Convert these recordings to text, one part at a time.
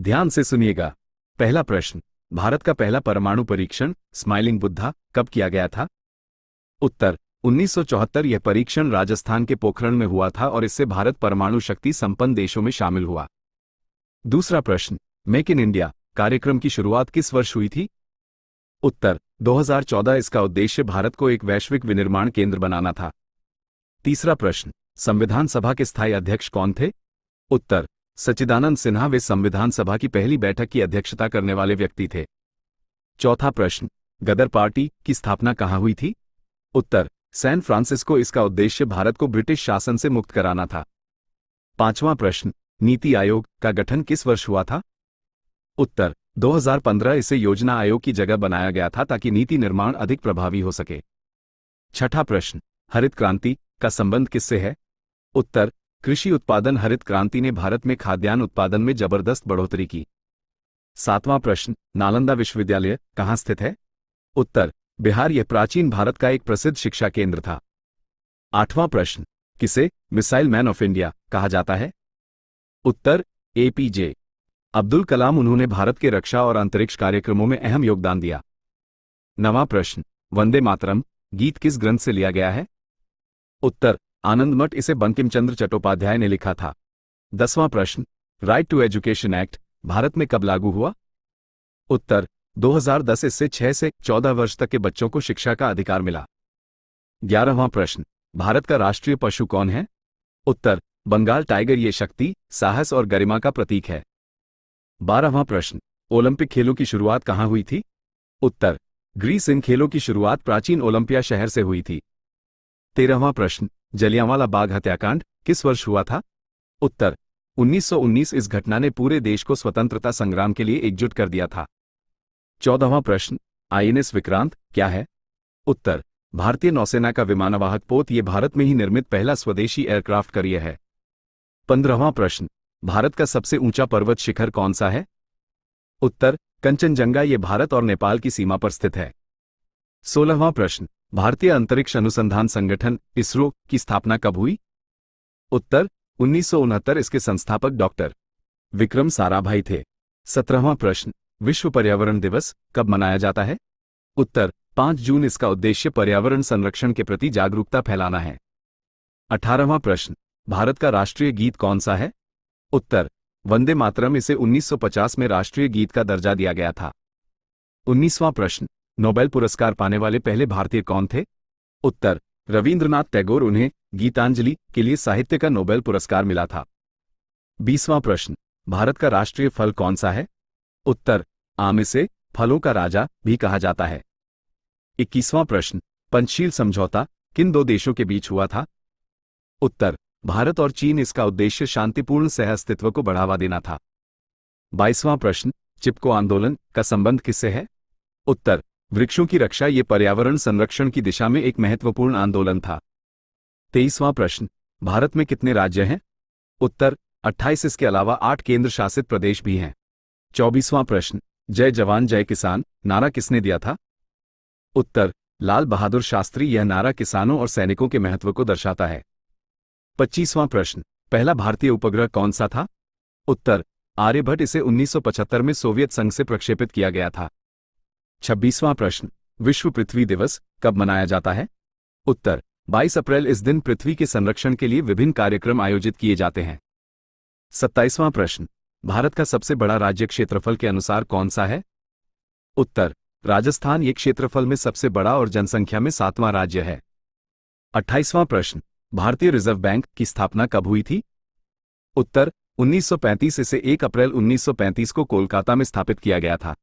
ध्यान से सुनिएगा। पहला प्रश्न, भारत का पहला परमाणु परीक्षण स्माइलिंग बुद्धा कब किया गया था? उत्तर 1974। यह परीक्षण राजस्थान के पोखरण में हुआ था और इससे भारत परमाणु शक्ति संपन्न देशों में शामिल हुआ। दूसरा प्रश्न, मेक इन इंडिया कार्यक्रम की शुरुआत किस वर्ष हुई थी? उत्तर 2014। इसका उद्देश्य भारत को एक वैश्विक विनिर्माण केंद्र बनाना था। तीसरा प्रश्न, संविधान सभा के स्थायी अध्यक्ष कौन थे? उत्तर सच्चिदानंद सिन्हा। वे संविधान सभा की पहली बैठक की अध्यक्षता करने वाले व्यक्ति थे। चौथा प्रश्न, गदर पार्टी की स्थापना कहाँ हुई थी? उत्तर सैन फ्रांसिस्को। इसका उद्देश्य भारत को ब्रिटिश शासन से मुक्त कराना था। पांचवां प्रश्न, नीति आयोग का गठन किस वर्ष हुआ था? उत्तर 2015। इसे योजना आयोग की जगह बनाया गया था ताकि नीति निर्माण अधिक प्रभावी हो सके। छठा प्रश्न, हरित क्रांति का संबंध किससे है? उत्तर कृषि उत्पादन। हरित क्रांति ने भारत में खाद्यान्न उत्पादन में जबरदस्त बढ़ोतरी की। सातवां प्रश्न, नालंदा विश्वविद्यालय कहाँ स्थित है? उत्तर बिहार। यह प्राचीन भारत का एक प्रसिद्ध शिक्षा केंद्र था। आठवां प्रश्न, किसे मिसाइल मैन ऑफ इंडिया कहा जाता है? उत्तर एपीजे अब्दुल कलाम। उन्होंने भारत के रक्षा और अंतरिक्ष कार्यक्रमों में अहम योगदान दिया। नवां प्रश्न, वंदे मातरम गीत किस ग्रंथ से लिया गया है? उत्तर आनंदमठ। इसे बंकिम चंद्र चट्टोपाध्याय ने लिखा था। 10वां प्रश्न, right to education act Bharat में कब लागू हुआ? उत्तर 2010। इससे 6 से 14 वर्ष तक के बच्चों को शिक्षा का अधिकार मिला। 11वां प्रश्न, भारत का राष्ट्रीय पशु कौन है? उत्तर बंगाल टाइगर। ये शक्ति, साहस और गरिमा का प्रतीक है। 12वां प्रश्न, ओलंपिक खेलों की शुरुआत कहाँ हुई थी? उत्तर ग्रीस। इन खेलों की शुरुआत प्राचीन ओलंपिया शहर से हुई थी। 13वां प्रश्न, जलियांवाला बाग हत्याकांड किस वर्ष हुआ था? उत्तर 1919। इस घटना ने पूरे देश को स्वतंत्रता संग्राम के लिए एकजुट कर दिया था। 14वां प्रश्न, आईएनएस विक्रांत क्या है? उत्तर भारतीय नौसेना का विमानवाहक पोत। यह भारत में ही निर्मित पहला स्वदेशी एयरक्राफ्ट कैरियर है। 15वां प्रश्न, भारत का सबसे ऊंचा पर्वत शिखर कौन सा है? उत्तर कंचनजंगा। यह भारत और नेपाल की सीमा पर स्थित है। 16वां प्रश्न, भारतीय अंतरिक्ष अनुसंधान संगठन इसरो की स्थापना कब हुई? उत्तर 1969। इसके संस्थापक डॉक्टर विक्रम साराभाई थे। 17वां प्रश्न, विश्व पर्यावरण दिवस कब मनाया जाता है? उत्तर 5 जून। इसका उद्देश्य पर्यावरण संरक्षण के प्रति जागरूकता फैलाना है। 18वां प्रश्न, भारत का राष्ट्रीय गीत कौन सा है? उत्तर वंदे मातरम। इसे 1950 में राष्ट्रीय गीत का दर्जा दिया गया था। 19वां प्रश्न, नोबेल पुरस्कार पाने वाले पहले भारतीय कौन थे? उत्तर रविंद्रनाथ टैगोर। उन्हें गीतांजलि के लिए साहित्य का नोबेल पुरस्कार मिला था। 20वां प्रश्न, भारत का राष्ट्रीय फल कौन सा है? उत्तर आम। इसे फलों का राजा भी कहा जाता है। 21वां प्रश्न, पंचशील समझौता किन दो देशों के बीच हुआ था? उत्तर भारत और चीन। इसका उद्देश्य शांतिपूर्ण सहअस्तित्व को बढ़ावा देना था। 22वां प्रश्न, चिपको आंदोलन का संबंध किससे है? उत्तर वृक्षों की रक्षा। ये पर्यावरण संरक्षण की दिशा में एक महत्वपूर्ण आंदोलन था। 23वां प्रश्न, भारत में कितने राज्य हैं? उत्तर 28। इसके अलावा 8 केंद्र शासित प्रदेश भी हैं। 24वां प्रश्न, जय जवान जय किसान नारा किसने दिया था? उत्तर लाल बहादुर शास्त्री। यह नारा किसानों और सैनिकों के महत्व को दर्शाता है। 25वां प्रश्न, पहला भारतीय उपग्रह कौन सा था? उत्तर आर्यभट्ट। इसे 1975 में सोवियत संघ से प्रक्षेपित किया गया था। 26वां प्रश्न, विश्व पृथ्वी दिवस कब मनाया जाता है? उत्तर 22 अप्रैल। इस दिन पृथ्वी के संरक्षण के लिए विभिन्न कार्यक्रम आयोजित किए जाते हैं। 27वां प्रश्न, भारत का सबसे बड़ा राज्य क्षेत्रफल के अनुसार कौन सा है? उत्तर राजस्थान। ये क्षेत्रफल में सबसे बड़ा और जनसंख्या में 7वां राज्य है। 28वां प्रश्न, भारतीय रिजर्व बैंक की स्थापना कब हुई थी? उत्तर 1935। इसे 1 अप्रैल 1935 को कोलकाता में स्थापित किया गया था।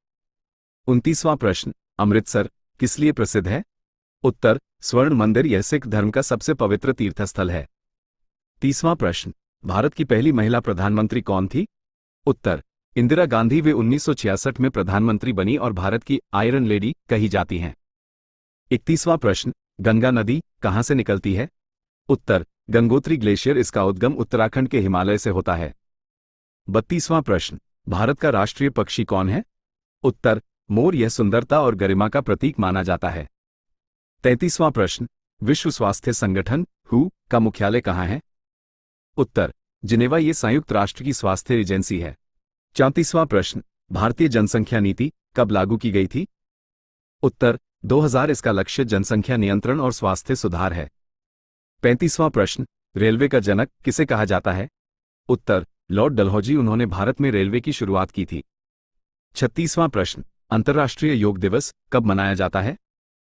29वां प्रश्न, अमृतसर किस लिए प्रसिद्ध है? उत्तर स्वर्ण मंदिर। यह सिख धर्म का सबसे पवित्र तीर्थस्थल है। 30वां प्रश्न, भारत की पहली महिला प्रधानमंत्री कौन थी? उत्तर इंदिरा गांधी। वे 1966 में प्रधानमंत्री बनी और भारत की आयरन लेडी कही जाती हैं। 31वां प्रश्न, गंगा नदी कहां से निकलती है? उत्तर गंगोत्री ग्लेशियर। इसका उद्गम उत्तराखंड के हिमालय से होता है। 32वां प्रश्न, भारत का राष्ट्रीय पक्षी कौन है? उत्तर मोर। यह सुंदरता और गरिमा का प्रतीक माना जाता है। 33वां प्रश्न, विश्व स्वास्थ्य संगठन WHO का मुख्यालय कहाँ है? उत्तर जिनेवा। ये संयुक्त राष्ट्र की स्वास्थ्य एजेंसी है। 34वां प्रश्न, भारतीय जनसंख्या नीति कब लागू की गई थी? उत्तर 2000। इसका लक्ष्य जनसंख्या नियंत्रण और स्वास्थ्य सुधार है। 35वां प्रश्न, रेलवे का जनक किसे कहा जाता है? उत्तर लॉर्ड डलहौजी। उन्होंने भारत में रेलवे की शुरुआत की थी। 36वां प्रश्न, अंतर्राष्ट्रीय योग दिवस कब मनाया जाता है?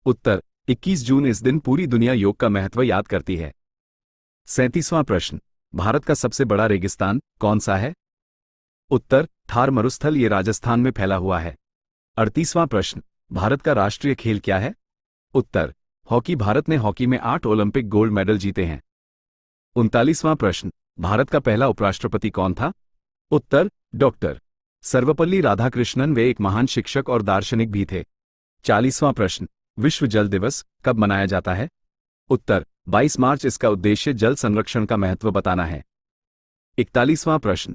उत्तर 21 जून। इस दिन पूरी दुनिया योग का महत्व याद करती है। 37वां प्रश्न, भारत का सबसे बड़ा रेगिस्तान कौन सा है? उत्तर थार मरुस्थल। ये राजस्थान में फैला हुआ है। 38वां प्रश्न, भारत का राष्ट्रीय खेल क्या है? उत्तर हॉकी। भारत ने हॉकी में 8 ओलंपिक गोल्ड मेडल जीते हैं। 39वां प्रश्न, भारत का पहला उपराष्ट्रपति कौन था? उत्तर डॉक्टर सर्वपल्ली राधाकृष्णन। वे एक महान शिक्षक और दार्शनिक भी थे। 40वां प्रश्न, विश्व जल दिवस कब मनाया जाता है? उत्तर 22 मार्च। इसका उद्देश्य जल संरक्षण का महत्व बताना है। 41वां प्रश्न,